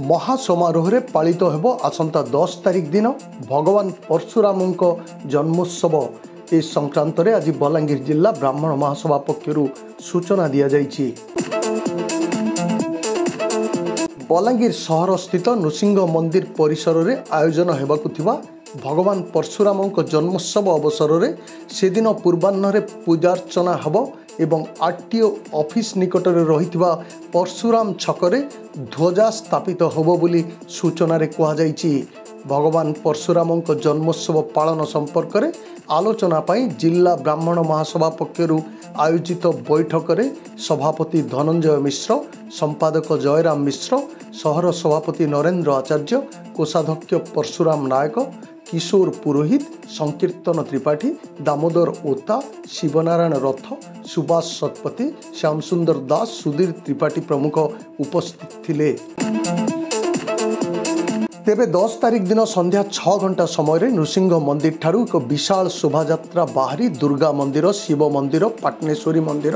महासमारोह पालित हेब आसंता 10 तारिख दिन भगवान परशुराम जन्मोत्सव ए संक्रांत रे आज बलांगीर जिला ब्राह्मण महासभा पक्षरु सूचना दिया जायछि। बलांगीर सहर स्थित नृसिंह मंदिर परिसर रे आयोजन हेबाकु थिबा भगवान परशुराम जन्मोत्सव अवसर रे सेदिन पूर्वाह्न पूजार्चना हेब एवं आरटीओ ऑफिस निकट में रहिथिबा परशुराम छकरे ध्वजा स्थापित होबो बोली सूचना रे कहा जायछि। भगवान परशुराम जन्मोत्सव पालन संपर्क में आलोचना पाई जिला ब्राह्मण महासभा पक्षरु आयोजित बैठक में सभापति धनंजय मिश्र, संपादक जयराम मिश्र, सहर सभापति नरेंद्र आचार्य, कोषाध्यक्ष परशुराम नायक, किशोर पुरोहित, संकीर्तन त्रिपाठी, दामोदर ओता, शिवनारायण रथ, सुभाष शतपथी, श्यामसुंदर दास, सुधीर त्रिपाठी प्रमुख उपस्थित थिले। तेबे 10 तारिख दिन संध्या 6 घंटा समय नृसिंह मंदिर ठारू एक विशाल शोभायात्रा बाहरी दुर्गा मंदिर, शिव मंदिर, पाटनेश्वरी मंदिर,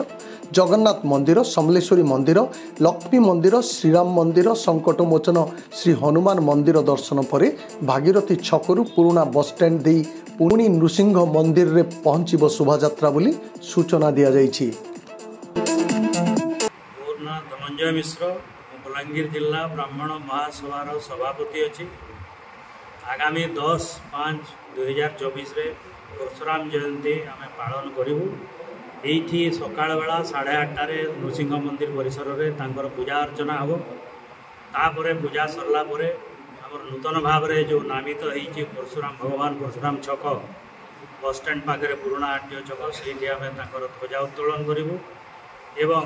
जगन्नाथ मंदिर, समलेश्वरी मंदिर, लक्ष्मी मंदिर, श्रीराम मंदिर, संकटमोचन श्री हनुमान मंदिर दर्शन पर भागीरथी छकरू पुराना बस स्टैंड दे पुणी नृसिंह मंदिर रे पहुंचब शोभायात्रा बोली सूचना दिया जायछि। धनंजय मिश्र बलांगीर जिला ब्राह्मण महासभार सभापति अच्छी। आगामी 10/5/2024 परशुराम जयंती आम पालन करूँ। ये सकाल बेला 8:30 नृसिंह मंदिर परिसर में पूजा अर्चना हम। तापर पूजा सरला आम नूतन भाव में जो नामित हो परशुराम भगवान परशुराम छक बस स्टैंड पाखे पुराना आरटीओ छक से आम ध्वजा उत्तोलन करूँ एवं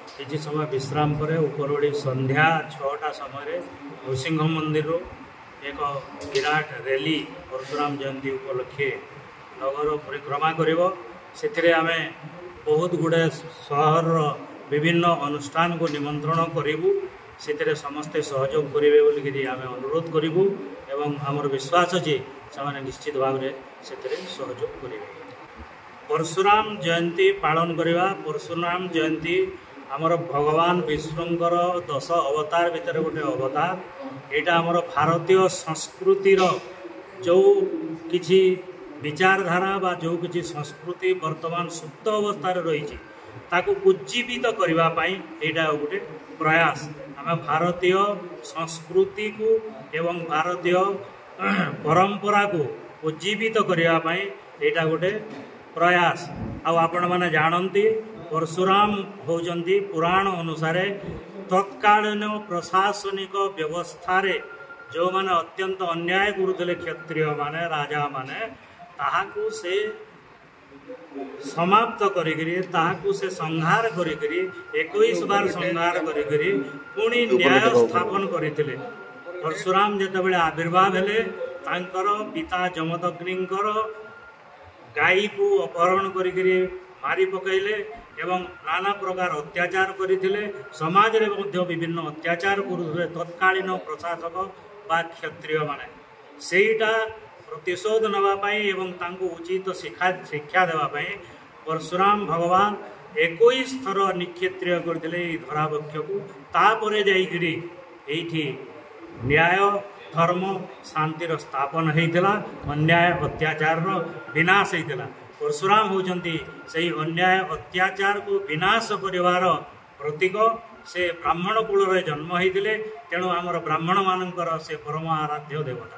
किसी समय विश्राम पर उपरओली संध्या 6टा समय नृसिंह मंदिर एक विराट रैली परशुराम जयंती उपलक्षे नगर परिक्रमा करिवो। सेथिरे आमे बहुत गुड़े सहर विभिन्न अनुष्ठान को निमंत्रण करूँ। से समस्ते सहयोग करेंगे बोलिकी आम अनुरोध करूँ एवं आमर विश्वास अच्छे से निश्चित भाव में से सहयोग करेंगे। परशुराम जयंती पालन करवा। परशुराम जयंती आमर भगवान विष्णुंकर 10 अवतार भितर गोटे अवतार। यहाँ आमर भारतीय संस्कृतिर जो किछि विचारधारा बा जो किछि संस्कृति वर्तमान सुप्त अवस्था रही ताकू उज्जीवित करने यहाँ गोटे प्रयास। आम भारतीय संस्कृति को एवं भारतीय परंपरा को उज्जीवित करने यहाँ गोटे प्रयास। आपण मैंने जानती परशुराम होजंती पुराण अनुसार तत्कालीन प्रशासनिक व्यवस्था रे जो माने अत्यंत अन्याय करुले क्षत्रिय माने राजा माने ताहाकू से समाप्त करिकरी ताहाकू से संहार करिकरी 21 बार संहार करिकरी पुणी न्याय स्थापन करथिले। परशुराम जेतेबेले आविर्भाव हेले तांकर पिता जमदग्निंकर गाई को अपहरण करिकरी मारी पकईले एवं नाना प्रकार अत्याचार करथिले। समाज रे मध्य विभिन्न अत्याचार करुले तत्कालीन प्रशासक बा क्षत्रिय माने सेटा प्रतिशोध नवाई एवं तांको उचित शिक्षा देवाई परशुराम भगवान 21 थर निक्षत्रिय करथिले धरावक्ष को। तापरे जाइकरी एठी न्याय धर्म शांतिर स्थापन होइतिला, अन्याय अत्याचार विनाश होइतिला। परशुराम होचंती सही अन्याय अत्याचार को विनाश करिवार प्रतीक। से ब्राह्मण कूल जन्म होइतिले, तेणु आमर ब्राह्मण मानकर से परम आराध्य देवता।